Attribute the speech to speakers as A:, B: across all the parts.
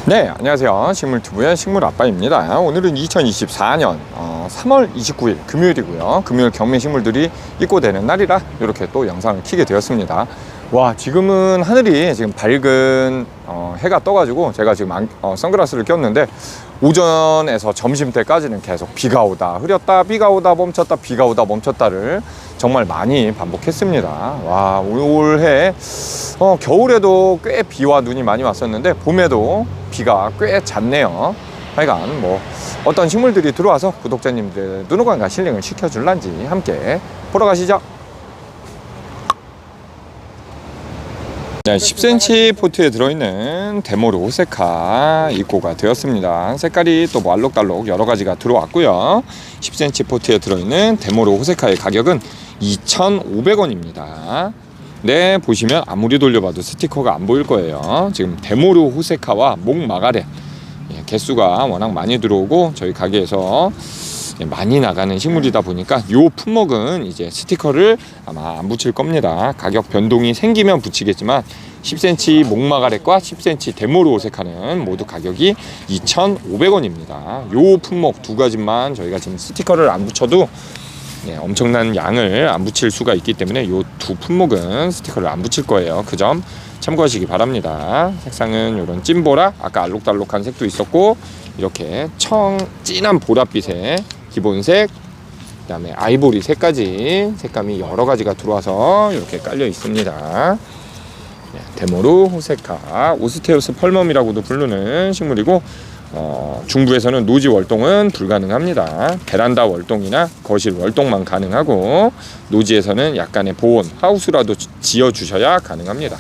A: 네, 안녕하세요. 식물튜브의 식물아빠입니다. 오늘은 2024년 3월 29일 금요일이고요. 금요일 경매식물들이 입고되는 날이라 이렇게 또 영상을 켜게 되었습니다. 와, 지금은 하늘이 지금 밝은 해가 떠가지고 제가 지금 선글라스를 꼈는데 오전에서 점심때까지는 계속 비가 오다 흐렸다 비가 오다 멈췄다 비가 오다 멈췄다를 정말 많이 반복했습니다. 와, 올해 겨울에도 꽤 비와 눈이 많이 왔었는데 봄에도 비가 꽤 잦네요. 하여간 뭐 어떤 식물들이 들어와서 구독자님들 눈호강과 힐링을 시켜줄란지 함께 보러 가시죠. 네, 10cm 포트에 들어있는 데모르 호세카 입고가 되었습니다. 색깔이 또 뭐 알록달록 여러 가지가 들어왔고요. 10cm 포트에 들어있는 데모르 호세카의 가격은 2,500원입니다. 네, 보시면 아무리 돌려봐도 스티커가 안 보일 거예요. 지금 데모르 호세카와 목마가렛 개수가 워낙 많이 들어오고 저희 가게에서 많이 나가는 식물이다 보니까 요 품목은 이제 스티커를 아마 안 붙일 겁니다. 가격 변동이 생기면 붙이겠지만 10cm 목마가렛과 10cm 데모르 호세카는 모두 가격이 2,500원입니다. 요 품목 두 가지만 저희가 지금 스티커를 안 붙여도 엄청난 양을 안 붙일 수가 있기 때문에 요 두 품목은 스티커를 안 붙일 거예요. 그 점 참고하시기 바랍니다. 색상은 이런 찐보라, 아까 알록달록한 색도 있었고 이렇게 진한 보랏빛의 기본색, 그 다음에 아이보리 색까지 색감이 여러 가지가 들어와서 이렇게 깔려 있습니다. 데모르 호세카, 오스테우스 펄멈이라고도 부르는 식물이고 중부에서는 노지 월동은 불가능합니다. 베란다 월동이나 거실 월동만 가능하고 노지에서는 약간의 보온, 하우스라도 지어주셔야 가능합니다.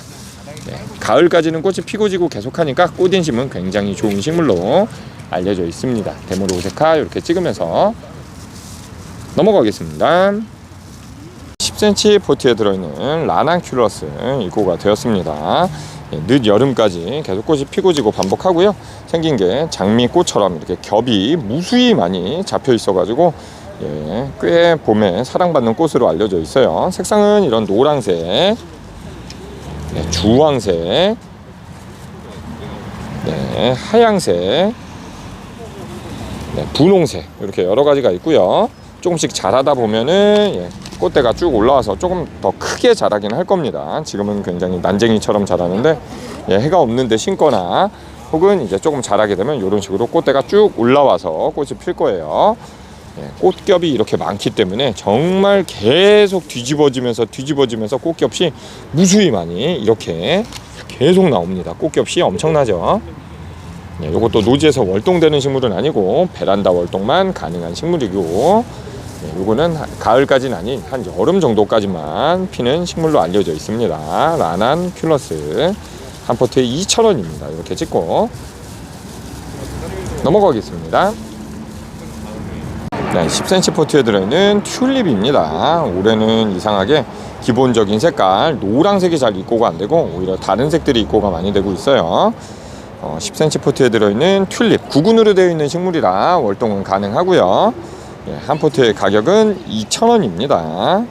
A: 가을까지는 꽃이 피고 지고 계속하니까 꽃인심은 굉장히 좋은 식물로 알려져 있습니다. 데모르 호세카 이렇게 찍으면서 넘어가겠습니다. 10cm 포트에 들어있는 라난큘러스 입고가 되었습니다. 늦 여름까지 계속 꽃이 피고 지고 반복하고요. 생긴 게 장미꽃처럼 이렇게 겹이 무수히 많이 잡혀 있어 가지고 꽤 봄에 사랑받는 꽃으로 알려져 있어요. 색상은 이런 노란색, 주황색, 하양색, 분홍색 이렇게 여러 가지가 있고요. 조금씩 자라다 보면은 꽃대가 쭉 올라와서 조금 더 크게 자라긴 할 겁니다. 지금은 굉장히 난쟁이처럼 자라는데 해가 없는데 심거나 혹은 이제 조금 자라게 되면 이런 식으로 꽃대가 쭉 올라와서 꽃이 필 거예요. 꽃겹이 이렇게 많기 때문에 정말 계속 뒤집어지면서 꽃겹이 무수히 많이 이렇게 계속 나옵니다. 꽃겹이 엄청나죠. 이것도 노지에서 월동되는 식물은 아니고 베란다 월동만 가능한 식물이고 요거는 가을까지는 아닌 한 여름 정도까지만 피는 식물로 알려져 있습니다. 라난큘러스 한 포트에 2,000원입니다. 이렇게 찍고 넘어가겠습니다. 10cm 포트에 들어있는 튤립입니다. 올해는 이상하게 기본적인 색깔 노란색이 잘 입고가 안 되고 오히려 다른 색들이 입고가 많이 되고 있어요. 10cm 포트에 들어있는 튤립 구근으로 되어 있는 식물이라 월동은 가능하고요. 한 포트의 가격은 2,000원입니다.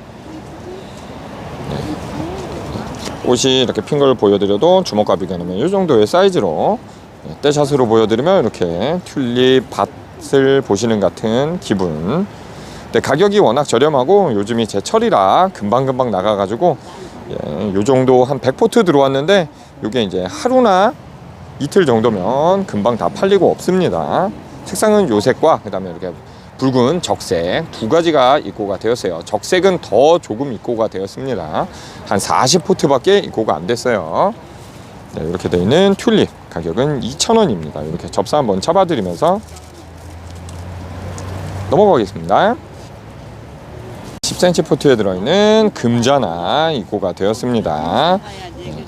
A: 꽃이 이렇게 핀 걸 보여드려도 주먹과 비교하면 이 정도의 사이즈로 떼샷으로 보여드리면 이렇게 튤립 밭을 보시는 같은 기분. 근데 가격이 워낙 저렴하고 요즘이 제철이라 금방금방 나가가지고 요 정도 한 100포트 들어왔는데 이게 이제 하루나 이틀 정도면 금방 다 팔리고 없습니다. 색상은 요 색과 그 다음에 이렇게 붉은 적색 두 가지가 입고가 되었어요. 적색은 더 조금 입고가 되었습니다. 한 40포트 밖에 입고가 안 됐어요. 이렇게 되어 있는 튤립 가격은 2,000원입니다. 이렇게 접사 한번 잡아드리면서 넘어가겠습니다. 10cm 포트에 들어있는 금자나 입고가 되었습니다.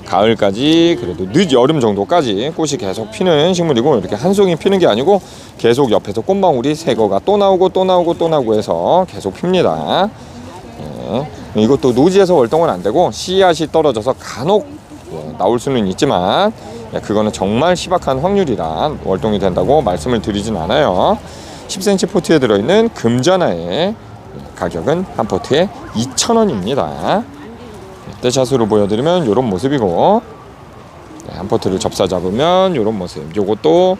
A: 가을까지 그래도 늦 여름 정도까지 꽃이 계속 피는 식물이고 이렇게 한 송이 피는 게 아니고 계속 옆에서 꽃망울이 새거가 또 나오고 해서 계속 핍니다. 이것도 노지에서 월동은 안 되고 씨앗이 떨어져서 간혹 나올 수는 있지만 그거는 정말 희박한 확률이라 월동이 된다고 말씀을 드리진 않아요. 10cm 포트에 들어있는 금자나의 가격은 한 포트에 2,000원입니다. 떼샷으로 보여드리면 이런 모습이고 한 포트를 접사 잡으면 이런 모습. 요것도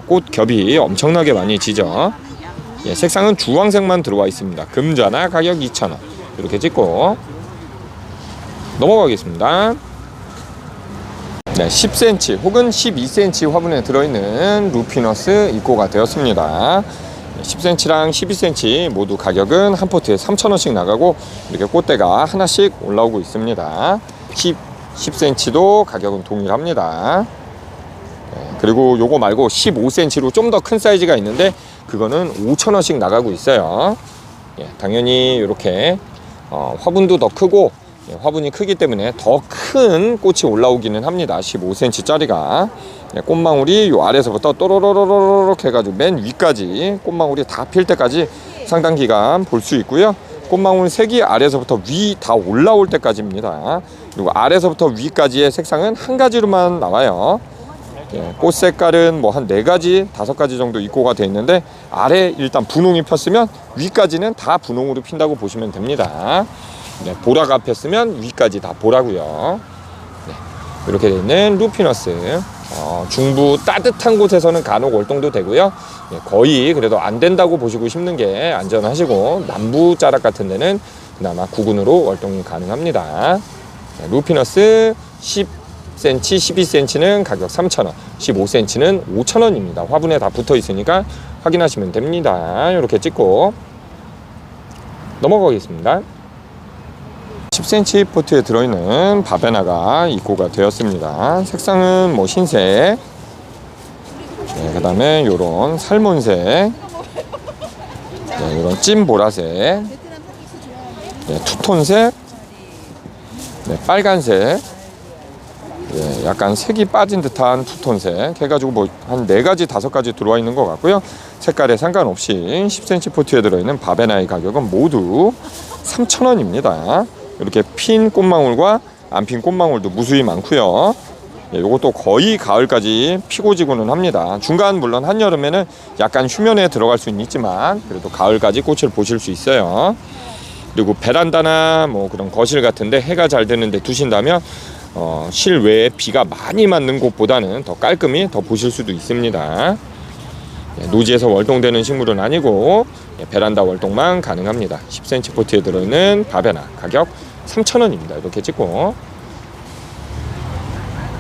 A: 꽃 겹이 엄청나게 많이 지죠. 예, 색상은 주황색만 들어와 있습니다. 금자나 가격 2,000원. 이렇게 찍고 넘어가겠습니다. 네, 10cm 혹은 12cm 화분에 들어있는 루피너스 입고가 되었습니다. 10cm랑 12cm 모두 가격은 한 포트에 3,000원씩 나가고 이렇게 꽃대가 하나씩 올라오고 있습니다. 10cm도 가격은 동일합니다. 그리고 요거 말고 15cm로 좀 더 큰 사이즈가 있는데 그거는 5,000원씩 나가고 있어요. 예, 당연히 이렇게 화분도 더 크고 화분이 크기 때문에 더 큰 꽃이 올라오기는 합니다. 15cm 짜리가 꽃망울이 요 아래서부터 또로로로로록 해가지고 맨 위까지 꽃망울이 다 필 때까지 상당 기간 볼 수 있고요. 꽃망울 색이 아래서부터 위 다 올라올 때까지입니다. 그리고 아래서부터 위까지의 색상은 한 가지로만 나와요. 꽃 색깔은 뭐 한 4가지, 5가지 정도 입고가 되어 있는데 아래 일단 분홍이 폈으면 위까지는 다 분홍으로 핀다고 보시면 됩니다. 네, 보라가 폈으면 위까지 다 보라고요. 네, 이렇게 되어 있는 루피너스. 중부 따뜻한 곳에서는 간혹 월동도 되고요. 네, 거의 그래도 안 된다고 보시고 심는 게 안전하시고 남부 자락 같은 데는 그나마 구근으로 월동이 가능합니다. 네, 루피너스 10cm, 12cm는 가격 3,000원, 15cm는 5,000원입니다. 화분에 다 붙어 있으니까 확인하시면 됩니다. 이렇게 찍고 넘어가겠습니다. 10cm 포트에 들어있는 바베나가 입고가 되었습니다. 색상은 뭐 흰색, 네, 그 다음에 요런 살몬색, 네, 요런 찐 보라색, 네, 투톤색, 네, 빨간색, 네, 약간 색이 빠진 듯한 투톤색 해가지고 뭐 한 4가지, 5가지 들어와 있는 것 같고요. 색깔에 상관없이 10cm 포트에 들어있는 바베나의 가격은 모두 3,000원입니다. 이렇게 핀 꽃망울과 안 핀 꽃망울도 무수히 많고요. 예, 이것도 거의 가을까지 피고 지고는 합니다. 중간 물론 한여름에는 약간 휴면에 들어갈 수는 있지만 그래도 가을까지 꽃을 보실 수 있어요. 그리고 베란다나 뭐 그런 거실 같은데 해가 잘 드는데 두신다면 실외에 비가 많이 맞는 곳보다는 더 깔끔히 더 보실 수도 있습니다. 예, 노지에서 월동되는 식물은 아니고 베란다 월동만 가능합니다. 10cm 포트에 들어있는 바베나 가격 3,000원입니다. 이렇게 찍고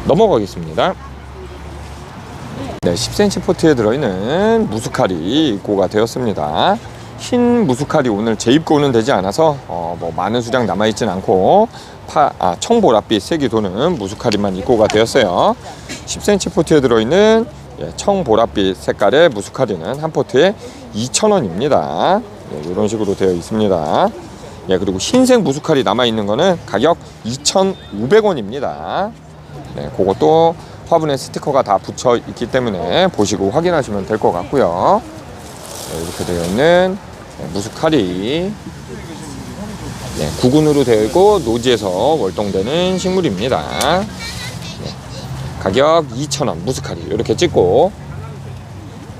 A: 넘어가겠습니다. 네, 10cm 포트에 들어있는 무스카리 입고가 되었습니다. 흰 무스카리 오늘 재입고는 되지 않아서 뭐 많은 수량 남아있진 않고 청보랏빛 색이 도는 무스카리만 입고가 되었어요. 10cm 포트에 들어있는 청보랏빛 색깔의 무스카리는 한 포트에 2,000원입니다. 네, 이런 식으로 되어 있습니다. 예, 그리고 흰색 무스카리 남아있는 거는 가격 2,500원입니다. 네, 그것도 화분에 스티커가 다 붙여 있기 때문에 보시고 확인하시면 될 것 같고요. 네, 이렇게 되어 있는 무스카리, 네, 구근으로 되어 있고 노지에서 월동되는 식물입니다. 네, 가격 2,000원 무스카리 이렇게 찍고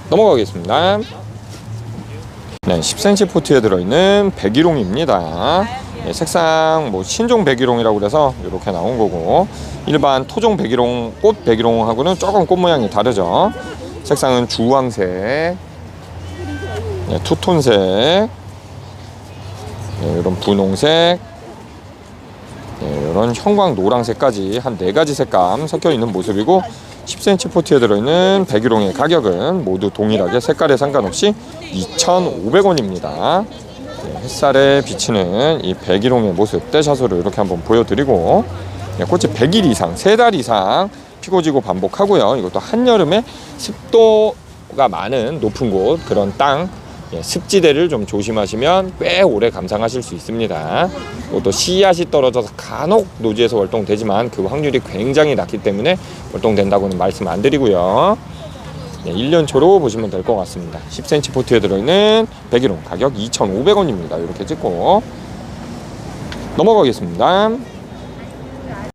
A: 넘어가겠습니다. 네, 10cm 포트에 들어있는 백일홍입니다. 네, 색상 뭐 신종 백일홍이라고 그래서 이렇게 나온 거고 일반 토종 백일홍, 꽃 백일홍하고는 조금 꽃 모양이 다르죠. 색상은 주황색, 네, 투톤색, 네, 이런 분홍색, 네, 이런 형광 노랑색까지 한 4가지 색감 섞여 있는 모습이고 10cm 포트에 들어있는 백일홍의 가격은 모두 동일하게 색깔에 상관없이 2,500원입니다. 네, 햇살에 비치는 이 백일홍의 모습 떼샷으로 이렇게 한번 보여드리고 네, 꽃이 100일 이상, 3달 이상 피고지고 반복하고요. 이것도 한여름에 습도가 많은 높은 곳 그런 땅 습지대를 좀 조심하시면 꽤 오래 감상하실 수 있습니다. 또 씨앗이 떨어져서 간혹 노지에서 월동되지만 그 확률이 굉장히 낮기 때문에 월동된다고는 말씀 안 드리고요. 네, 1년초로 보시면 될 것 같습니다. 10cm 포트에 들어있는 백일홍 가격 2,500원입니다. 이렇게 찍고 넘어가겠습니다.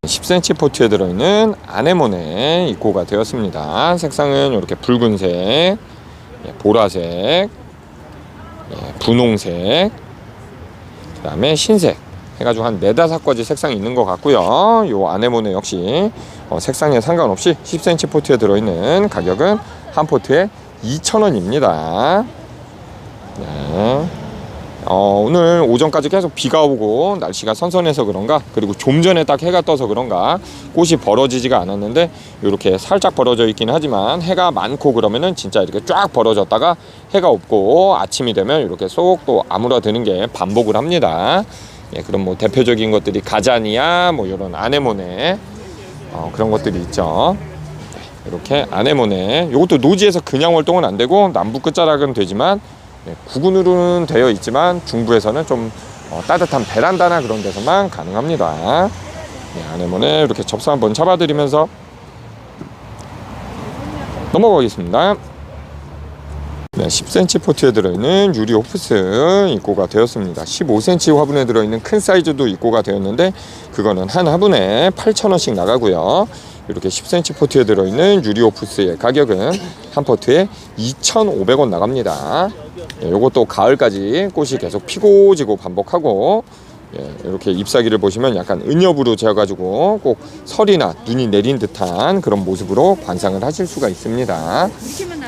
A: 10cm 포트에 들어있는 아네모네 입고가 되었습니다. 색상은 이렇게 붉은색, 보라색, 분홍색, 그 다음에 흰색 해가지고 한 4-5가지 색상이 있는 것 같고요. 요 아네모네 역시 색상에 상관없이 10cm 포트에 들어있는 가격은 한 포트에 2,000원입니다. 네. 오늘 오전까지 계속 비가 오고 날씨가 선선해서 그런가, 그리고 좀 전에 딱 해가 떠서 그런가 꽃이 벌어지지가 않았는데, 이렇게 살짝 벌어져 있긴 하지만 해가 많고 그러면은 진짜 이렇게 쫙 벌어졌다가 해가 없고 아침이 되면 이렇게 쏙 또 아물어드는 게 반복을 합니다. 예, 그럼 뭐 대표적인 것들이 가자니아, 뭐 이런 아네모네, 그런 것들이 있죠. 이렇게 아네모네, 이것도 노지에서 그냥 활동은 안 되고 남부 끝자락은 되지만, 구근으로는 되어 있지만 중부에서는 좀 따뜻한 베란다나 그런 데서만 가능합니다. 아네모네 이렇게 접사 한번 잡아드리면서 넘어가겠습니다. 10cm 포트에 들어있는 유리 호프스 입고가 되었습니다. 15cm 화분에 들어있는 큰 사이즈도 입고가 되었는데, 그거는 한 화분에 8,000원씩 나가고요. 이렇게 10cm 포트에 들어있는 유리 호프스의 가격은 한 포트에 2,500원 나갑니다. 요것도 가을까지 꽃이 계속 피고 지고 반복하고, 이렇게 잎사귀를 보시면 약간 은엽으로 재어가지고 꼭 설이나 눈이 내린 듯한 그런 모습으로 관상을 하실 수가 있습니다.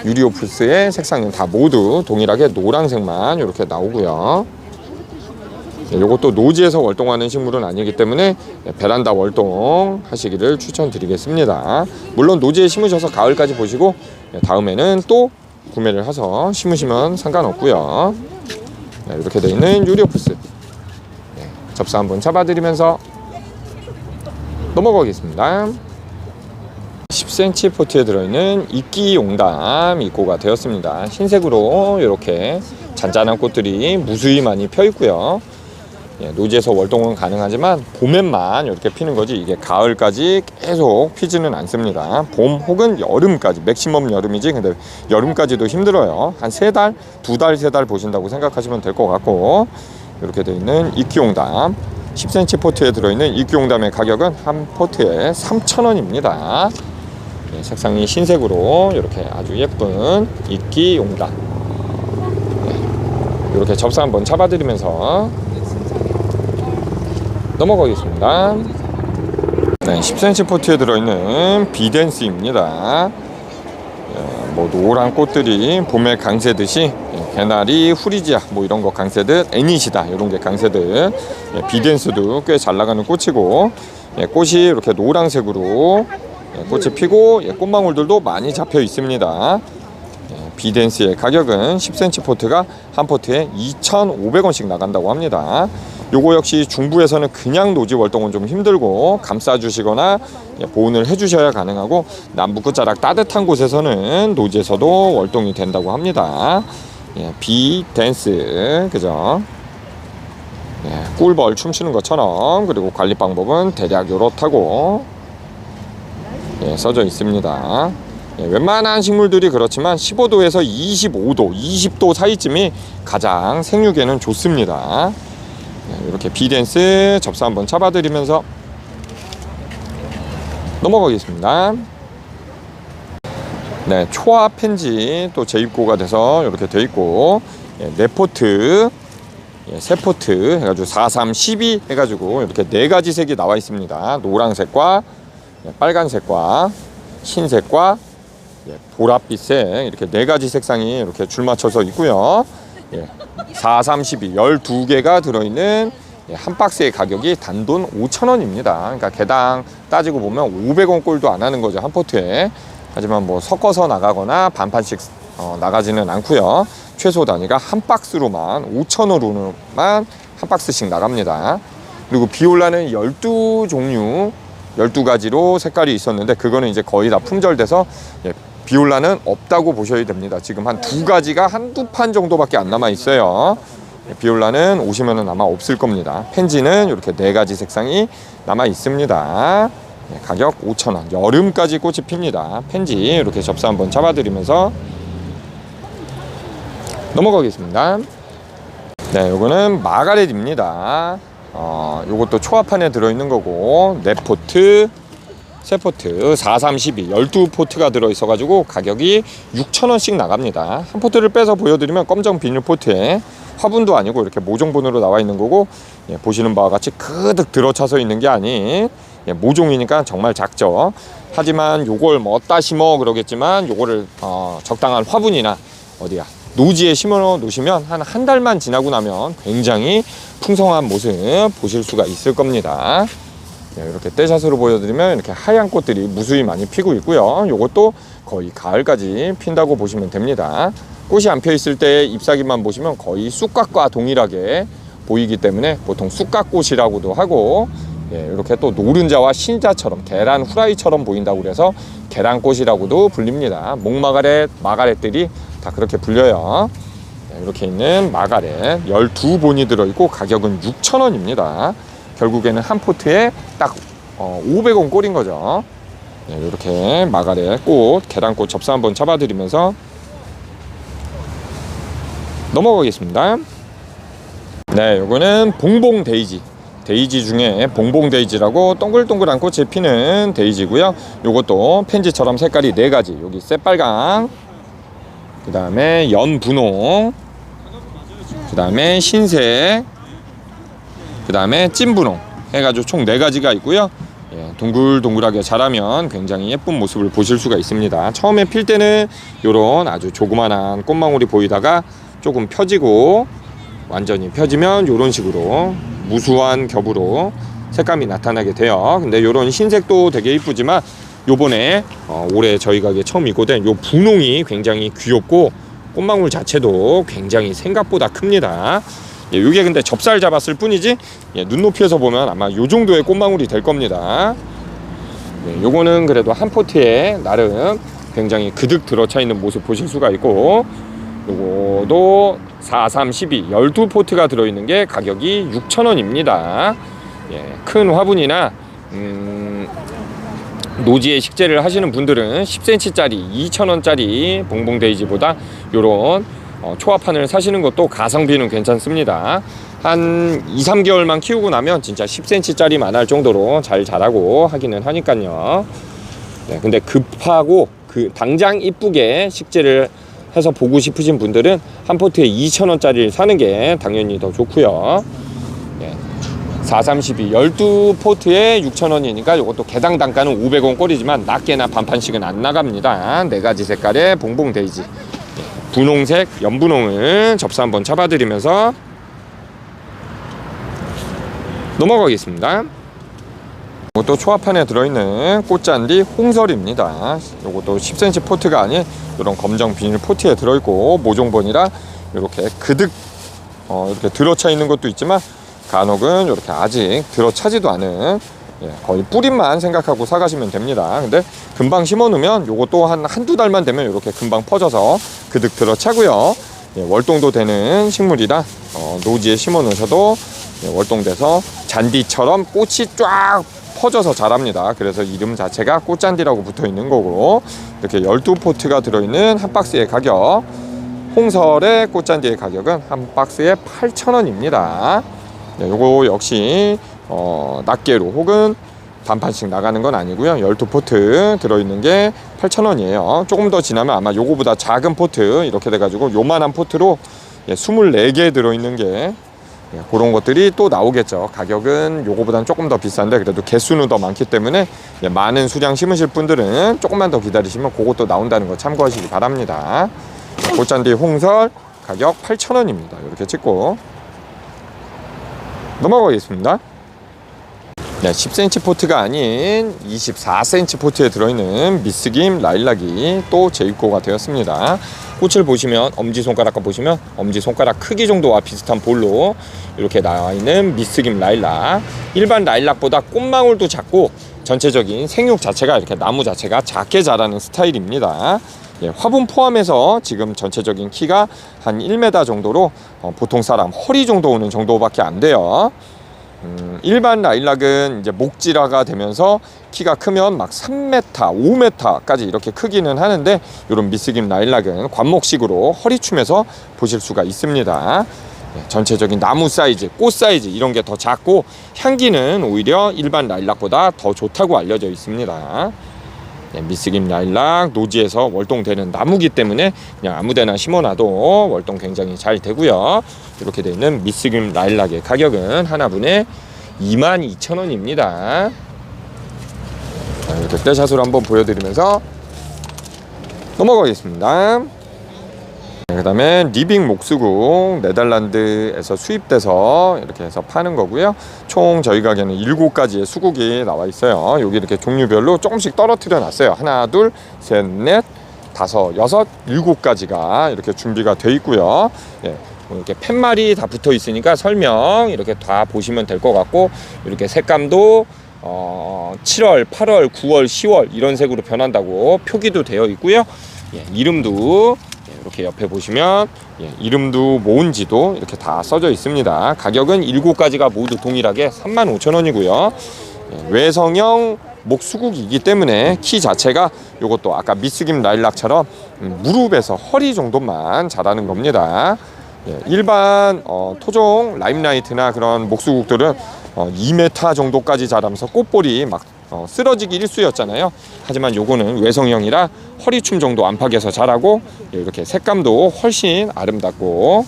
A: 유리오프스의 색상은 다 모두 동일하게 노란색만 이렇게 나오고요. 이것도 노지에서 월동하는 식물은 아니기 때문에 베란다 월동 하시기를 추천드리겠습니다. 물론 노지에 심으셔서 가을까지 보시고 다음에는 또 구매를 해서 심으시면 상관없고요. 이렇게 되어 있는 유리오프스 접사 한번 잡아드리면서 넘어가겠습니다. 10cm 포트에 들어있는 이끼 용담 입고가 되었습니다. 흰색으로 이렇게 잔잔한 꽃들이 무수히 많이 펴 있고요. 노지에서 월동은 가능하지만 봄에만 이렇게 피는 거지, 이게 가을까지 계속 피지는 않습니다. 봄 혹은 여름까지, 맥시멈 여름이지, 근데 여름까지도 힘들어요. 한 3달, 2달, 3달 보신다고 생각하시면 될 것 같고, 이렇게 되어 있는 이끼용담 10cm 포트에 들어있는 이끼용담의 가격은 한 포트에 3,000원입니다. 색상이 흰색으로 이렇게 아주 예쁜 이끼용담, 이렇게 접사 한번 잡아드리면서 넘어가겠습니다. 10cm 포트에 들어있는 비덴스입니다. 뭐 노란 꽃들이 봄에 강세듯이 개나리, 후리지아 뭐 이런 거 강세듯, 애니시다 이런 게 강세듯, 비덴스도 꽤 잘 나가는 꽃이고, 꽃이 이렇게 노란색으로 꽃이 피고 꽃망울들도 많이 잡혀 있습니다. 비덴스의 가격은 10cm 포트가 한 포트에 2,500원씩 나간다고 합니다. 요거 역시 중부에서는 그냥 노지 월동은 좀 힘들고 감싸주시거나 보온을 해주셔야 가능하고, 남부 끝자락 따뜻한 곳에서는 노지에서도 월동이 된다고 합니다. 비덴스, 그죠? 꿀벌 춤추는 것처럼. 그리고 관리 방법은 대략 요렇다고 써져 있습니다. 웬만한 식물들이 그렇지만 15도에서 25도, 20도 사이쯤이 가장 생육에는 좋습니다. 이렇게 비덴스 접사 한번 잡아드리면서 넘어가겠습니다. 초아 펜지 또 재입고가 돼서 이렇게 되어 있고, 4포트, 3포트 해가지고 4, 3, 12 해가지고 이렇게 4가지 색이 나와 있습니다. 노란색과 빨간색과 흰색과 보랏빛색, 이렇게 4가지 색상이 이렇게 줄 맞춰서 있고요. 4, 3, 12 12개가 들어있는 한 박스의 가격이 단돈 5,000원입니다. 그러니까 개당 따지고 보면 500원 꼴도 안 하는 거죠, 한 포트에. 하지만 뭐 섞어서 나가거나 반판씩 나가지는 않고요. 최소 단위가 한 박스로만 5,000원으로만 한 박스씩 나갑니다. 그리고 비올라는 12종류 12가지로 색깔이 있었는데, 그거는 이제 거의 다 품절돼서 비올라는 없다고 보셔야 됩니다. 지금 한 2가지가 한두 판 정도밖에 안 남아 있어요. 비올라는 오시면은 아마 없을 겁니다. 펜지는 이렇게 4가지 색상이 남아 있습니다. 가격 5,000원. 여름까지 꽃이 핍니다. 펜지 이렇게 접사 한번 잡아드리면서 넘어가겠습니다. 요거는 마가렛입니다. 요것도 초합판에 들어있는 거고, 4포트, 3포트, 4, 3, 12, 12포트가 들어있어가지고 가격이 6,000원씩 나갑니다. 한 포트를 빼서 보여드리면 검정 비닐 포트에 화분도 아니고 이렇게 모종분으로 나와 있는 거고, 보시는 바와 같이 그득 들어차서 있는 게 아닌 모종이니까 정말 작죠. 하지만 요걸 뭐 어디다 심어 그러겠지만 요거를 적당한 화분이나 어디야 노지에 심어 놓으시면 한 달만 지나고 나면 굉장히 풍성한 모습 보실 수가 있을 겁니다. 이렇게 떼샷으로 보여드리면 이렇게 하얀 꽃들이 무수히 많이 피고 있고요. 요것도 거의 가을까지 핀다고 보시면 됩니다. 꽃이 안 펴 있을 때 잎사귀만 보시면 거의 쑥갓과 동일하게 보이기 때문에 보통 쑥갓꽃이라고도 하고, 이렇게 또 노른자와 신자처럼 계란 후라이처럼 보인다고 그래서 계란꽃이라고도 불립니다. 목마가렛, 마가렛들이 다 그렇게 불려요. 이렇게 있는 마가렛 12본이 들어있고 가격은 6,000원입니다. 결국에는 한 포트에 딱 500원 꼴인 거죠. 이렇게 마가렛 꽃, 계란꽃 접사 한번 잡아드리면서 넘어가겠습니다. 네, 요거는 봉봉 데이지. 데이지 중에 봉봉 데이지라고 동글동글한 꽃이 피는 데이지고요. 요것도 펜지처럼 색깔이 4가지. 여기 새빨강, 그 다음에 연분홍, 그 다음에 흰색, 그 다음에 찐분홍 해가지고 총 4가지가 있고요. 동글동글하게 자라면 굉장히 예쁜 모습을 보실 수가 있습니다. 처음에 필 때는 요런 아주 조그만한 꽃망울이 보이다가 조금 펴지고 완전히 펴지면 요런 식으로 무수한 겹으로 색감이 나타나게 돼요. 근데 요런 흰색도 되게 이쁘지만 요번에 올해 저희 가게 처음 입고된 요 분홍이 굉장히 귀엽고 꽃망울 자체도 굉장히 생각보다 큽니다. 요게 근데 접살 잡았을 뿐이지 눈높이에서 보면 아마 요 정도의 꽃망울이 될 겁니다. 요거는 그래도 한 포트에 나름 굉장히 그득 들어차 있는 모습 보실 수가 있고, 요거도 4, 3, 12 12포트가 들어있는 게 가격이 6,000원입니다. 큰 화분이나 노지에 식재를 하시는 분들은 10cm짜리 2,000원짜리 봉봉데이지보다 요런 초합판을 사시는 것도 가성비는 괜찮습니다. 한 2, 3개월만 키우고 나면 진짜 10cm짜리만 할 정도로 잘 자라고 하기는 하니까요. 근데 급하고 당장 이쁘게 식재를 해서 보고 싶으신 분들은 한 포트에 2,000원짜리를 사는 게 당연히 더 좋고요. 4, 3, 12 12포트에 6,000원이니까 이것도 개당 단가는 500원 꼴이지만 낮게나 반판씩은 안 나갑니다. 4가지 색깔의 봉봉 데이지, 분홍색 연분홍을 접사 한번 잡아드리면서 넘어가겠습니다. 이것도 초합판에 들어있는 꽃잔디 홍설입니다. 이것도 10cm 포트가 아닌 이런 검정 비닐 포트에 들어있고 모종본이라 이렇게 그득 이렇게 들어차 있는 것도 있지만 간혹은 이렇게 아직 들어차지도 않은 거의 뿌리만 생각하고 사가시면 됩니다. 근데 금방 심어 놓으면 요것도 한두 달만 되면 이렇게 금방 퍼져서 그득 들어차고요. 월동도 되는 식물이라 노지에 심어 놓으셔도 월동돼서 잔디처럼 꽃이 쫙 퍼져서 자랍니다. 그래서 이름 자체가 꽃잔디라고 붙어 있는 거고, 이렇게 12포트가 들어있는 한 박스의 가격, 홍설의 꽃잔디의 가격은 한 박스에 8,000원입니다. 요거 역시 낱개로 혹은 반판씩 나가는 건 아니고요. 12포트 들어있는 게 8,000원이에요. 조금 더 지나면 아마 요거보다 작은 포트 이렇게 돼가지고 요만한 포트로 24개 들어있는 게 그런 것들이 또 나오겠죠. 가격은 요거보다는 조금 더 비싼데 그래도 개수는 더 많기 때문에 많은 수량 심으실 분들은 조금만 더 기다리시면 그것도 나온다는 거 참고하시기 바랍니다. 꽃잔디 홍설 가격 8,000원입니다. 이렇게 찍고 넘어가겠습니다. 10cm 포트가 아닌 24cm 포트에 들어있는 미스김 라일락이 또 재입고가 되었습니다. 꽃을 보시면 엄지손가락과 보시면 엄지손가락 크기 정도와 비슷한 볼로 이렇게 나와 있는 미스김 라일락. 일반 라일락보다 꽃망울도 작고 전체적인 생육 자체가 이렇게 나무 자체가 작게 자라는 스타일입니다. 화분 포함해서 지금 전체적인 키가 한 1m 정도로 보통 사람 허리 정도 오는 정도밖에 안 돼요. 일반 라일락은 이제 목질화가 되면서 키가 크면 막 3m, 5m까지 이렇게 크기는 하는데 이런 미스김 라일락은 관목식으로 허리춤에서 보실 수가 있습니다. 전체적인 나무 사이즈, 꽃 사이즈 이런 게 더 작고 향기는 오히려 일반 라일락보다 더 좋다고 알려져 있습니다. 미스김 라일락 노지에서 월동되는 나무기 때문에 그냥 아무데나 심어놔도 월동 굉장히 잘 되고요. 이렇게 되어 있는 미스김 라일락의 가격은 하나분에 22,000원입니다. 이렇게 떼샷으로 한번 보여드리면서 넘어가겠습니다. 그 다음에 리빙 목수국 네덜란드에서 수입돼서 이렇게 해서 파는 거고요. 총 저희 가게는 7가지의 수국이 나와 있어요. 여기 이렇게 종류별로 조금씩 떨어뜨려 놨어요. 하나, 둘, 셋, 넷, 다섯, 여섯, 7가지가 이렇게 준비가 돼 있고요. 예, 이렇게 팻말이 다 붙어 있으니까 설명 이렇게 다 보시면 될 것 같고, 이렇게 색감도 7월, 8월, 9월, 10월 이런 색으로 변한다고 표기도 되어 있고요. 예, 이름도 이렇게 옆에 보시면 이름도 모은지도 이렇게 다 써져 있습니다. 가격은 7가지가 모두 동일하게 35,000원이고요. 외성형 목수국이기 때문에 키 자체가 이것도 아까 미스김 라일락처럼 무릎에서 허리 정도만 자라는 겁니다. 일반 토종 라임라이트나 그런 목수국들은 2m 정도까지 자라면서 꽃볼이 막 쓰러지기 일쑤였잖아요. 하지만 요거는 외성형이라 허리춤 정도 안팎에서 자라고, 이렇게 색감도 훨씬 아름답고,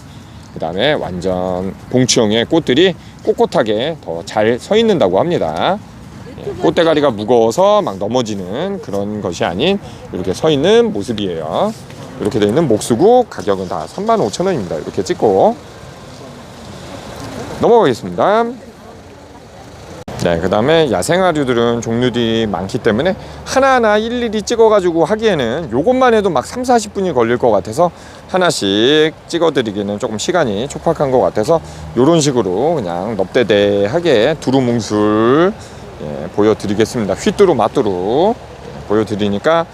A: 그 다음에 완전 봉추형의 꽃들이 꼿꼿하게 더 잘 서 있는다고 합니다. 꽃대가리가 무거워서 막 넘어지는 그런 것이 아닌 이렇게 서 있는 모습이에요. 이렇게 되어 있는 목수국 가격은 다 35,000원입니다. 이렇게 찍고 넘어가겠습니다. 네, 그 다음에 야생화류들은 종류들이 많기 때문에 하나하나 일일이 찍어가지고 하기에는 요것만 해도 막 30-40분이 걸릴 것 같아서 하나씩 찍어드리기는 조금 시간이 촉박한 것 같아서 요런 식으로 그냥 넙대대하게 두루뭉술 보여드리겠습니다. 휘뚜루 마뚜루 보여드리니까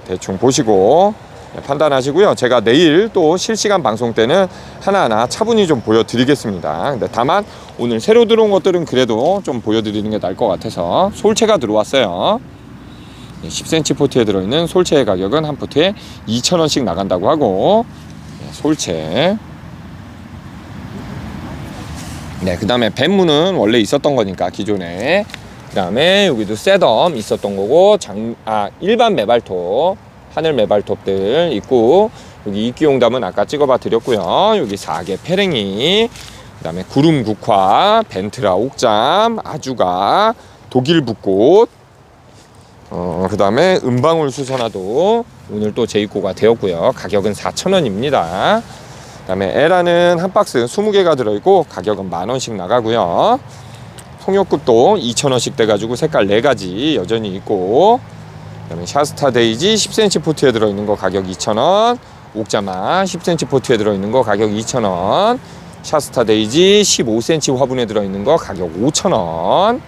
A: 대충 보시고 판단하시고요. 제가 내일 또 실시간 방송 때는 하나하나 차분히 좀 보여드리겠습니다. 근데 다만 오늘 새로 들어온 것들은 그래도 좀 보여드리는 게 나을 것 같아서 솔채가 들어왔어요. 10cm 포트에 들어있는 솔채의 가격은 한 포트에 2,000원씩 나간다고 하고, 솔채. 네, 그 다음에 뱀무는 원래 있었던 거니까 기존에. 그 다음에 여기도 셋덤 있었던 거고, 일반 메발톱, 하늘 메발톱들 있고, 여기 이끼용담은 아까 찍어봐 드렸고요. 여기 사계 페랭이, 그 다음에 구름국화, 벤트라 옥잠, 아주가, 독일 붓꽃, 그 다음에 은방울 수선화도 오늘 또 재입고가 되었고요. 가격은 4,000원입니다. 그 다음에 에라는 한 박스 20개가 들어있고 가격은 10,000원씩 나가고요. 송엽급도 2,000원씩 돼가지고 색깔 4가지 여전히 있고, 그 다음에 샤스타 데이지 10cm 포트에 들어있는 거 가격 2,000원, 옥자마 10cm 포트에 들어있는 거 가격 2,000원, 샤스타 데이지 15cm 화분에 들어있는 거 가격 5,000원,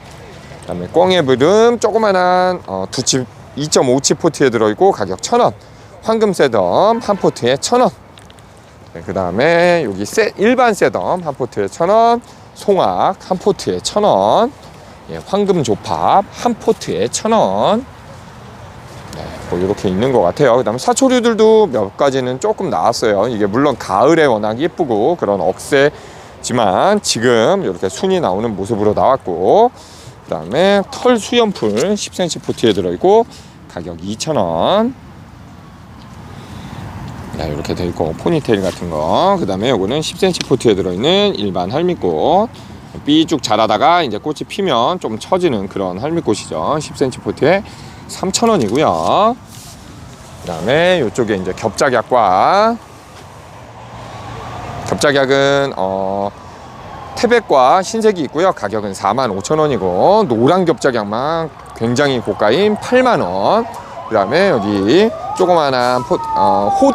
A: 그 다음에 꽝애브름 조그만한 2.5치 포트에 들어있고 가격 1,000원, 황금 셋덤 한 포트에 1,000원, 그 다음에 여기 일반 셋덤 한 포트에 1,000원, 송악 한 포트에 1,000원, 황금 조팝 한 포트에 1,000원. 뭐 이렇게 있는 것 같아요. 그 다음에 사초류들도 몇 가지는 조금 나왔어요. 이게 물론 가을에 워낙 예쁘고 그런 억새지만 지금 이렇게 순이 나오는 모습으로 나왔고, 그 다음에 털 수염풀 10cm 포트에 들어있고 가격 2,000원. 네, 이렇게 돼 있고 포니테일 같은 거. 그 다음에 요거는 10cm 포트에 들어있는 일반 할미꽃, 삐쭉 자라다가 이제 꽃이 피면 좀 처지는 그런 할미꽃이죠. 10cm 포트에 3,000원이고요. 그 다음에 이쪽에 이제 겹작약과, 겹작약은 태백과 흰색이 있고요. 가격은 45,000원이고, 노란 겹작약만 굉장히 고가인 8만원. 그 다음에 여기 조그만한 홑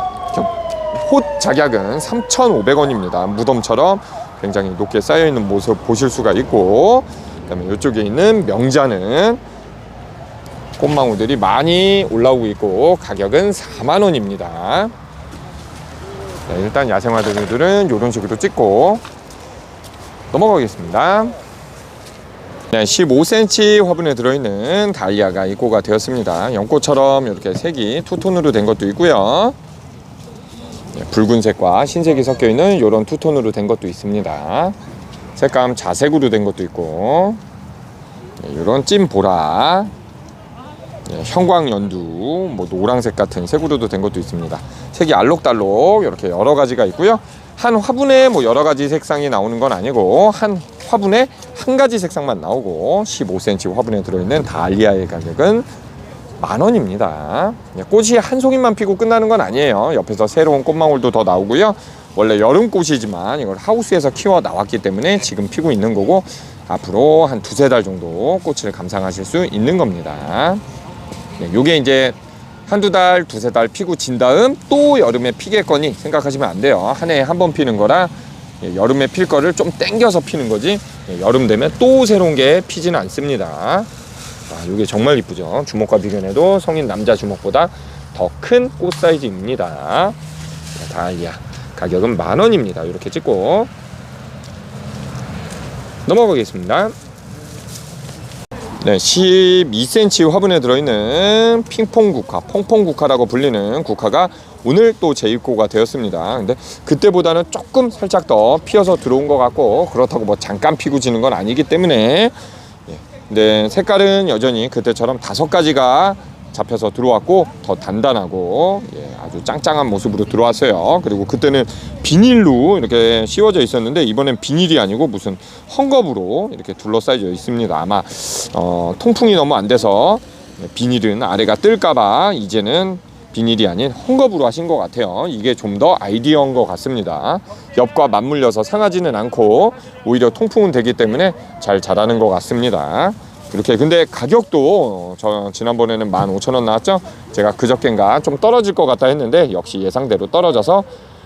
A: 작약은 3,500원입니다. 무덤처럼 굉장히 높게 쌓여있는 모습 보실 수가 있고, 그 다음에 이쪽에 있는 명자는 꽃망울들이 많이 올라오고 있고 가격은 4만원입니다. 네, 일단 야생화들은 이런 식으로 찍고 넘어가겠습니다. 네, 15cm 화분에 들어있는 다이아가 입고가 되었습니다. 연꽃처럼 이렇게 색이 투톤으로 된 것도 있고요. 네, 붉은색과 흰색이 섞여 있는 이런 투톤으로 된 것도 있습니다. 색감 자색으로 된 것도 있고, 네, 이런 찐보라, 형광연두, 뭐 노란색 같은 색으로도 된 것도 있습니다. 색이 알록달록 이렇게 여러 가지가 있고요. 한 화분에 뭐 여러 가지 색상이 나오는 건 아니고 한 화분에 한 가지 색상만 나오고, 15cm 화분에 들어있는 다리아의 가격은 10,000원입니다. 꽃이 한 송이만 피고 끝나는 건 아니에요. 옆에서 새로운 꽃망울도 더 나오고요. 원래 여름꽃이지만 이걸 하우스에서 키워 나왔기 때문에 지금 피고 있는 거고, 앞으로 한 2-3달 정도 꽃을 감상하실 수 있는 겁니다. 요게 이제 한두 달, 2-3달 피고 진 다음 또 여름에 피겠거니 생각하시면 안 돼요. 한 해에 한 번 피는 거라 여름에 필 거를 좀 땡겨서 피는 거지, 여름 되면 또 새로운 게 피지는 않습니다. 이게 정말 이쁘죠. 주먹과 비교해도 성인 남자 주먹보다 더 큰 꽃 사이즈입니다. 다이아 가격은 10,000원입니다. 이렇게 찍고 넘어가겠습니다. 네, 12cm 화분에 들어있는 핑퐁 국화, 퐁퐁 국화라고 불리는 국화가 오늘 또 재입고가 되었습니다. 근데 그때보다는 조금 살짝 더 피어서 들어온 것 같고, 그렇다고 뭐 잠깐 피고 지는 건 아니기 때문에, 근데 색깔은 여전히 그때처럼 5가지가 잡혀서 들어왔고 더 단단하고, 아주 짱짱한 모습으로 들어왔어요. 그리고 그때는 비닐로 이렇게 씌워져 있었는데 이번엔 비닐이 아니고 무슨 헝겊으로 이렇게 둘러싸여 있습니다. 아마 통풍이 너무 안 돼서 비닐은 아래가 뜰까봐 이제는 비닐이 아닌 헝겊으로 하신 것 같아요. 이게 좀 더 아이디어인 것 같습니다. 엽과 맞물려서 상하지는 않고 오히려 통풍은 되기 때문에 잘 자라는 것 같습니다. 이렇게. 근데 가격도 저 지난번에는 15,000원 나왔죠. 제가 그저께인가 좀 떨어질 것 같다 했는데 역시 예상대로 떨어져서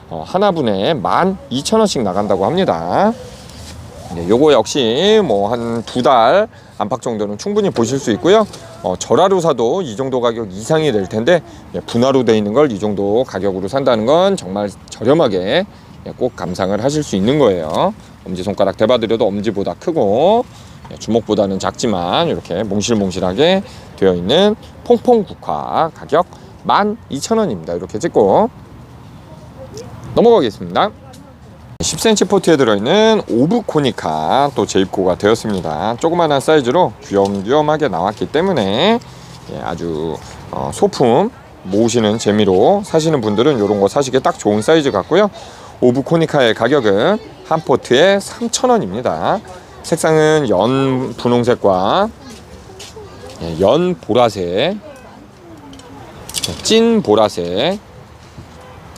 A: 하나분에 12,000원씩 나간다고 합니다. 요거 역시 뭐 한 2달 안팎 정도는 충분히 보실 수 있고요. 절하로 사도 이 정도 가격 이상이 될 텐데, 분화로 돼 있는 걸 이 정도 가격으로 산다는 건 정말 저렴하게 꼭 감상을 하실 수 있는 거예요. 엄지손가락 대봐드려도 엄지보다 크고 주먹보다는 작지만 이렇게 몽실몽실하게 되어 있는 퐁퐁 국화 가격 12,000원입니다. 이렇게 찍고 넘어가겠습니다. 10cm 포트에 들어있는 오브코니카 또 재입고가 되었습니다. 조그만한 사이즈로 귀염귀염하게 나왔기 때문에 아주 소품 모으시는 재미로 사시는 분들은 이런 거 사시기에 딱 좋은 사이즈 같고요. 오브코니카의 가격은 한 포트에 3,000원입니다. 색상은 연 분홍색과 연 보라색, 찐 보라색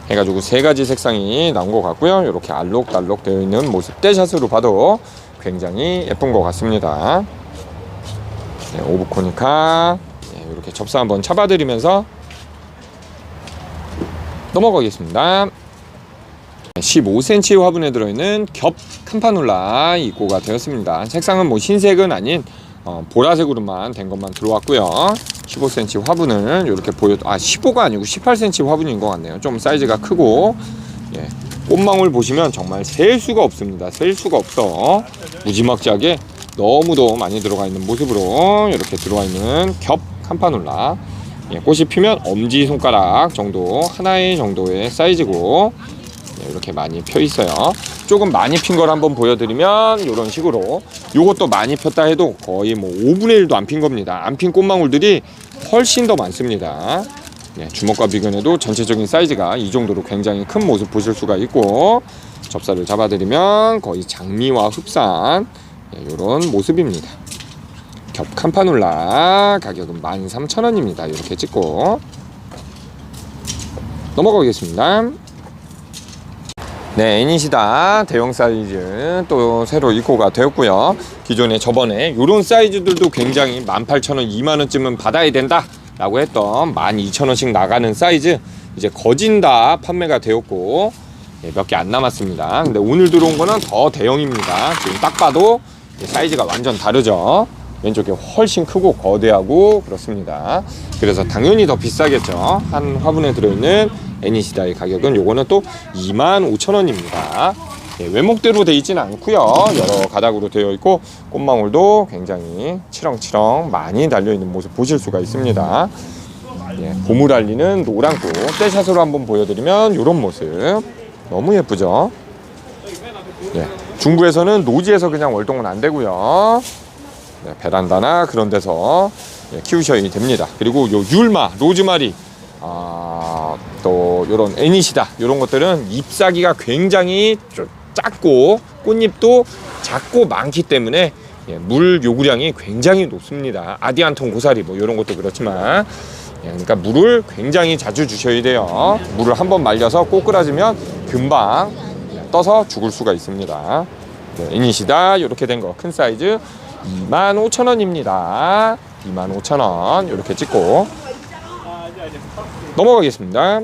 A: 해가지고 3가지 색상이 나온 것 같고요. 이렇게 알록달록 되어 있는 모습 떼샷으로 봐도 굉장히 예쁜 것 같습니다. 오브코니카 이렇게 접사 한번 잡아드리면서 넘어가겠습니다. 15cm 화분에 들어있는 겹 캄파놀라 입고가 되었습니다. 색상은 뭐 흰색은 아닌 보라색으로만 된 것만 들어왔고요. 15cm 화분을 이렇게 15가 아니고 18cm 화분인 것 같네요. 좀 사이즈가 크고, 꽃망울 보시면 정말 셀 수가 없습니다. 셀 수가 없어. 무지막지하게 너무도 많이 들어가 있는 모습으로 이렇게 들어와 있는 겹 캄파놀라. 꽃이 피면 엄지손가락 정도, 하나의 정도의 사이즈고, 이렇게 많이 펴 있어요. 조금 많이 핀 걸 한번 보여드리면 이런 식으로, 요것도 많이 폈다 해도 거의 뭐 5분의 1도 안 핀 겁니다. 안 핀 꽃망울들이 훨씬 더 많습니다. 주먹과 비교해도 전체적인 사이즈가 이 정도로 굉장히 큰 모습 보실 수가 있고, 접사를 잡아드리면 거의 장미와 흡산 이런 모습입니다. 겹 캄파놀라 가격은 13,000원입니다. 이렇게 찍고 넘어가겠습니다. 네, 애니시다 대형 사이즈 또 새로 입고가 되었고요. 기존에 저번에 이런 사이즈들도 굉장히 18,000원, 20,000원쯤은 받아야 된다 라고 했던 12,000원씩 나가는 사이즈 이제 거진 다 판매가 되었고, 몇 개 안 남았습니다. 근데 오늘 들어온 거는 더 대형입니다. 지금 딱 봐도 사이즈가 완전 다르죠. 왼쪽에 훨씬 크고 거대하고 그렇습니다. 그래서 당연히 더 비싸겠죠. 한 화분에 들어있는 애니시다의 가격은 요거는 또 25,000원입니다. 외목대로 되어 있지는 않고요. 여러 가닥으로 되어 있고 꽃망울도 굉장히 치렁치렁 많이 달려있는 모습 보실 수가 있습니다. 봄을 알리는 노란꽃 떼샷으로 한번 보여드리면 이런 모습 너무 예쁘죠. 중부에서는 노지에서 그냥 월동은 안 되고요. 베란다나 그런 데서 키우셔야 됩니다. 그리고 요 율마, 로즈마리, 또 요런 애니시다 요런 것들은 잎사귀가 굉장히 작고 꽃잎도 작고 많기 때문에 물 요구량이 굉장히 높습니다. 아디안톤 고사리 뭐 이런 것도 그렇지만 그러니까 물을 굉장히 자주 주셔야 돼요. 물을 한번 말려서 꼬꾸라지면 금방 떠서 죽을 수가 있습니다. 이니시다 이렇게 된 거 큰 사이즈 25,000원입니다. 25,000원 이렇게 찍고 넘어가겠습니다.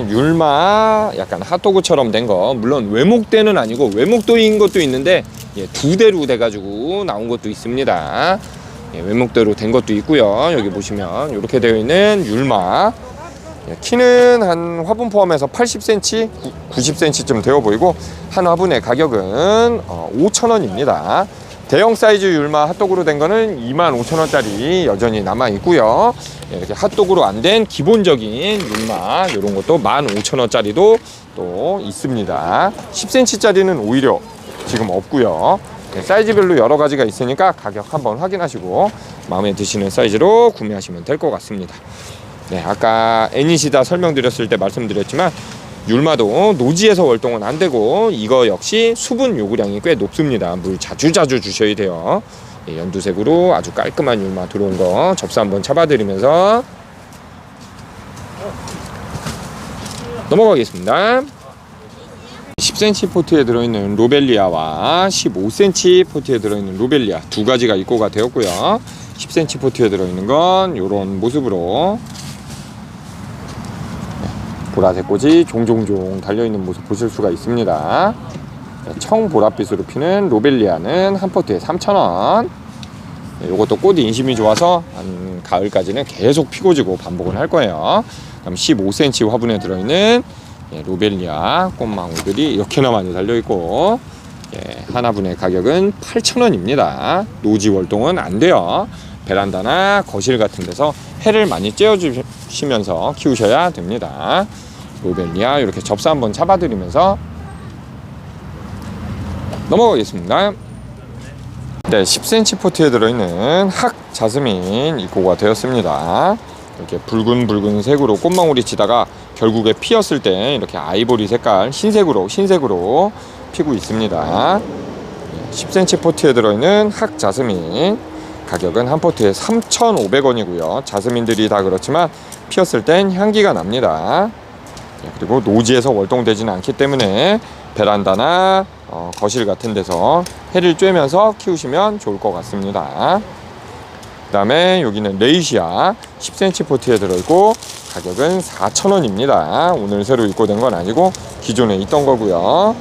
A: 율마 약간 핫도그처럼 된 거, 물론 외목대는 아니고 외목도인 것도 있는데 두 대로 돼 가지고 나온 것도 있습니다. 외목대로 된 것도 있고요. 여기 보시면 이렇게 되어 있는 율마, 키는 한 화분 포함해서 80cm, 90cm쯤 되어 보이고 한 화분의 가격은 5,000원입니다. 대형 사이즈 율마 핫도그로 된 거는 25,000원짜리 여전히 남아 있고요. 이렇게 핫도그로 안 된 기본적인 율마 이런 것도 15,000원짜리도 또 있습니다. 10cm짜리는 오히려 지금 없고요. 사이즈별로 여러 가지가 있으니까 가격 한번 확인하시고 마음에 드시는 사이즈로 구매하시면 될 것 같습니다. 아까 애니시다 설명드렸을 때 말씀드렸지만 율마도 노지에서 월동은 안 되고 이거 역시 수분 요구량이 꽤 높습니다. 물 자주 주셔야 돼요. 연두색으로 아주 깔끔한 율마 들어온 거 접수 한번 잡아드리면서 넘어가겠습니다. 10cm 포트에 들어있는 로벨리아와 15cm 포트에 들어있는 로벨리아 두 가지가 입고가 되었고요. 10cm 포트에 들어있는 건 이런 모습으로 보라색 꽃이 종종종 달려있는 모습 보실 수가 있습니다. 청보랏빛으로 피는 로벨리아는 한 포트에 3,000원. 이것도 꽃 인심이 좋아서 한 가을까지는 계속 피고 지고 반복을 할 거예요. 그다음 15cm 화분에 들어있는 로벨리아 꽃망울들이 이렇게나 많이 달려있고 하나분의 가격은 8,000원입니다. 노지 월동은 안 돼요. 베란다나 거실 같은 데서 해를 많이 쬐어주시면서 키우셔야 됩니다. 로벨리아 이렇게 접사 한번 잡아드리면서 넘어가겠습니다. 10cm 포트에 들어있는 학 자스민 입고가 되었습니다. 이렇게 붉은 색으로 꽃망울이 지다가 결국에 피었을 때 이렇게 아이보리 색깔 흰색으로 피고 있습니다. 10cm 포트에 들어있는 학 자스민 가격은 한 포트에 3,500원이고요. 자스민들이 다 그렇지만 피었을 땐 향기가 납니다. 그리고 노지에서 월동되지는 않기 때문에 베란다나 거실 같은 데서 해를 쬐면서 키우시면 좋을 것 같습니다. 그 다음에 여기는 레이시아 10cm 포트에 들어있고 가격은 4,000원입니다. 오늘 새로 입고된 건 아니고 기존에 있던 거고요.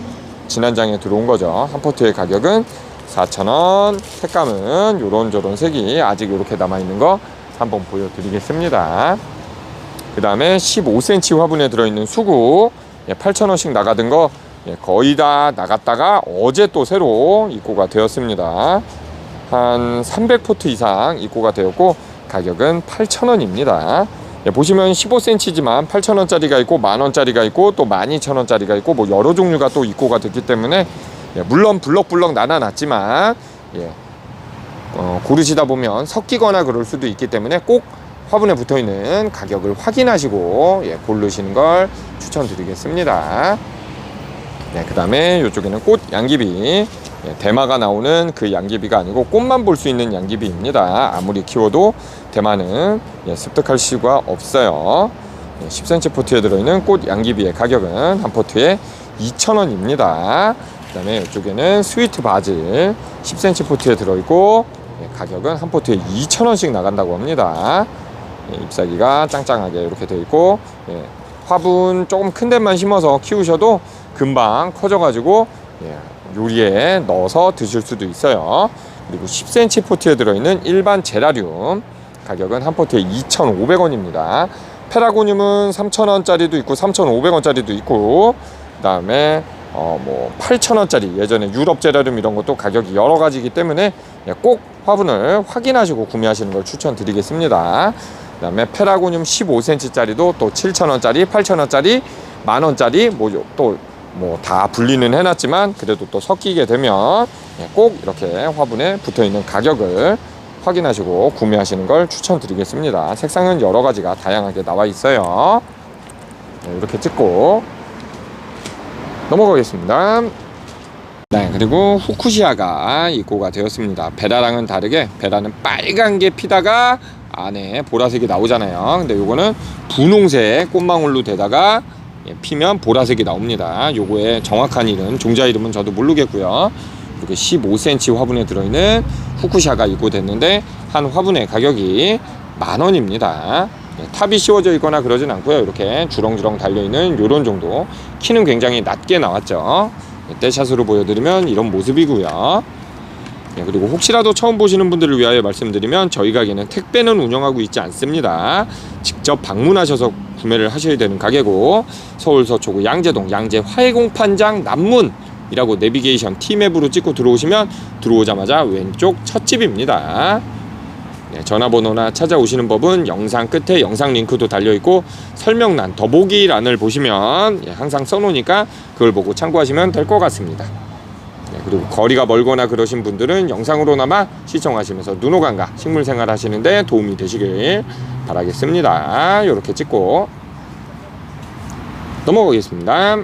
A: 지난장에 들어온 거죠. 한 포트의 가격은 4,000원. 색감은 요런저런 색이 아직 이렇게 남아있는 거 한번 보여드리겠습니다. 그 다음에 15cm 화분에 들어있는 수국 8,000원씩 나가던 거 거의 다 나갔다가 어제 또 새로 입고가 되었습니다. 한 300포트 이상 입고가 되었고 가격은 8,000원입니다. 보시면 15cm지만 8,000원짜리가 있고 만원짜리가 있고 또 12,000원짜리가 있고 뭐 여러 종류가 또 입고가 됐기 때문에 물론 블럭블럭 나눠놨지만 고르시다 보면 섞이거나 그럴 수도 있기 때문에 꼭 화분에 붙어있는 가격을 확인하시고 고르시는 걸 추천드리겠습니다. 그 다음에 이쪽에는 꽃 양귀비, 대마가 나오는 그 양귀비가 아니고 꽃만 볼 수 있는 양귀비입니다. 아무리 키워도 대마는 습득할 수가 없어요. 10cm 포트에 들어있는 꽃 양귀비의 가격은 한 포트에 2,000원입니다. 그 다음에 이쪽에는 스위트 바질 10cm 포트에 들어있고 가격은 한 포트에 2,000원씩 나간다고 합니다. 잎사귀가 짱짱하게 이렇게 되어 있고 화분 조금 큰 데만 심어서 키우셔도 금방 커져가지고 요리에 넣어서 드실 수도 있어요. 그리고 10cm 포트에 들어있는 일반 제라늄 가격은 한 포트에 2,500원입니다. 페라고늄은 3,000원짜리도 있고 3,500원짜리도 있고 그 다음에 뭐 8,000원짜리 예전에 유럽 제라늄 이런 것도 가격이 여러 가지이기 때문에 꼭 화분을 확인하시고 구매하시는 걸 추천드리겠습니다. 그 다음에 페라고늄 15cm짜리도 또 7,000원짜리, 8,000원짜리, 만원짜리 또 뭐 다 분리는 해놨지만 그래도 또 섞이게 되면 꼭 이렇게 화분에 붙어있는 가격을 확인하시고 구매하시는 걸 추천드리겠습니다. 색상은 여러 가지가 다양하게 나와 있어요. 이렇게 찍고 넘어가겠습니다. 네, 그리고 후쿠시아가 입고가 되었습니다. 베라랑은 다르게 베라는 빨간 게 피다가 안에 보라색이 나오잖아요. 근데 요거는 분홍색 꽃망울로 되다가 피면 보라색이 나옵니다. 요거의 정확한 이름, 종자 이름은 저도 모르겠고요. 이렇게 15cm 화분에 들어있는 후쿠시아가 입고됐는데 한 화분의 가격이 10,000원입니다. 탑이 씌워져 있거나 그러진 않고요. 이렇게 주렁주렁 달려있는 요런 정도. 키는 굉장히 낮게 나왔죠. 떼샷으로 보여드리면 이런 모습이고요. 그리고 혹시라도 처음 보시는 분들을 위하여 말씀드리면 저희 가게는 택배는 운영하고 있지 않습니다. 직접 방문하셔서 구매를 하셔야 되는 가게고, 서울 서초구 양재동 양재 화해공판장 남문이라고 내비게이션 T맵으로 찍고 들어오시면 들어오자마자 왼쪽 첫 집입니다. 전화번호나 찾아오시는 법은 영상 끝에 영상 링크도 달려있고 설명란 더보기란을 보시면 항상 써놓으니까 그걸 보고 참고하시면 될 것 같습니다. 그리고 거리가 멀거나 그러신 분들은 영상으로나마 시청하시면서 눈호강과 식물생활 하시는데 도움이 되시길 바라겠습니다. 이렇게 찍고 넘어가겠습니다.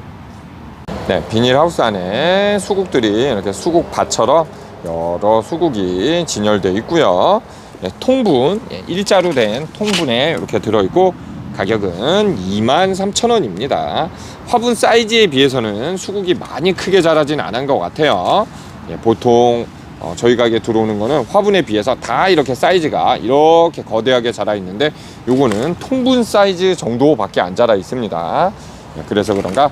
A: 네, 비닐하우스 안에 수국들이 이렇게 수국밭처럼 여러 수국이 진열되어 있고요. 통분, 일자로 된 통분에 이렇게 들어있고 가격은 23,000원입니다. 화분 사이즈에 비해서는 수국이 많이 크게 자라진 않은 것 같아요. 보통 저희 가게에 들어오는 거는 화분에 비해서 다 이렇게 사이즈가 이렇게 거대하게 자라 있는데 요거는 통분 사이즈 정도밖에 안 자라 있습니다. 그래서 그런가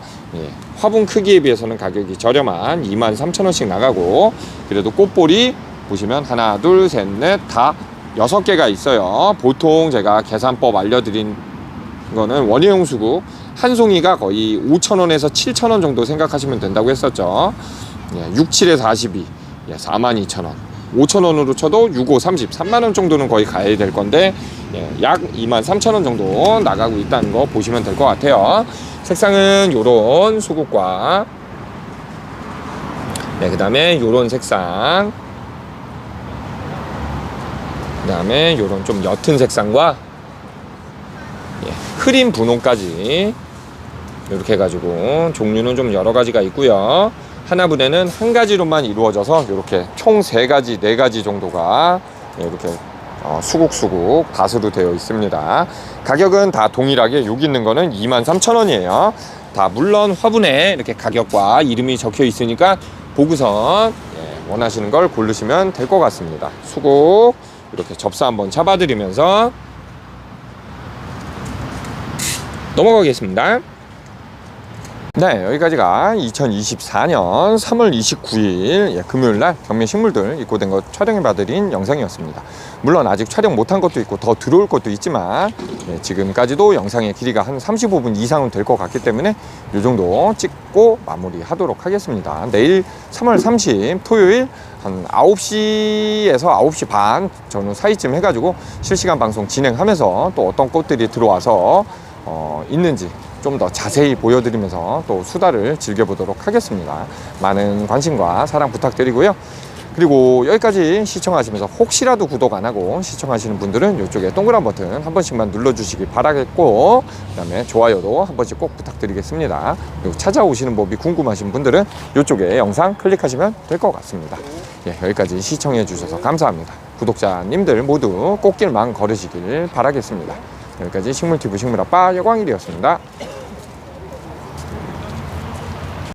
A: 화분 크기에 비해서는 가격이 저렴한 23,000원씩 나가고, 그래도 꽃볼이 보시면 하나 둘 셋 넷 다 6개가 있어요. 보통 제가 계산법 알려드린 거는 원예용 수국 한 송이가 거의 5,000원에서 7,000원 정도 생각하시면 된다고 했었죠. 6, 7에 42, 42,000원. 5,000원으로 쳐도 6, 5, 30, 3만원 정도는 거의 가야 될 건데 약 23,000원 정도 나가고 있다는 거 보시면 될 것 같아요. 색상은 요런 수국과 그 다음에 요런 색상, 그 다음에 요런 좀 옅은 색상과 흐린 분홍까지 이렇게 해가지고 종류는 좀 여러 가지가 있고요. 하나 분에는 한 가지로만 이루어져서 이렇게 총 3가지, 4가지 정도가 이렇게 수국 밭으로 되어 있습니다. 가격은 다 동일하게 여기 있는 거는 23,000원이에요. 다 물론 화분에 이렇게 가격과 이름이 적혀 있으니까 보고선 원하시는 걸 고르시면 될 것 같습니다. 수국 이렇게 접사 한번 잡아드리면서 넘어가겠습니다. 네, 여기까지가 2024년 3월 29일 금요일날 경매식물들 입고된 것 촬영해 봐드린 영상이었습니다. 물론 아직 촬영 못한 것도 있고 더 들어올 것도 있지만 지금까지도 영상의 길이가 한 35분 이상은 될 것 같기 때문에 이 정도 찍고 마무리하도록 하겠습니다. 내일 3월 30 토요일 한 9시에서 9시 반 저는 사이쯤 해가지고 실시간 방송 진행하면서 또 어떤 꽃들이 들어와서 있는지 좀 더 자세히 보여드리면서 또 수다를 즐겨보도록 하겠습니다. 많은 관심과 사랑 부탁드리고요. 그리고 여기까지 시청하시면서 혹시라도 구독 안 하고 시청하시는 분들은 이쪽에 동그란 버튼 한 번씩만 눌러주시기 바라겠고, 그 다음에 좋아요도 한 번씩 꼭 부탁드리겠습니다. 그리고 찾아오시는 법이 궁금하신 분들은 이쪽에 영상 클릭하시면 될 것 같습니다. 여기까지 시청해 주셔서 감사합니다. 구독자님들 모두 꽃길만 걸으시길 바라겠습니다. 여기까지 식물TV 식물아빠 여광일이었습니다.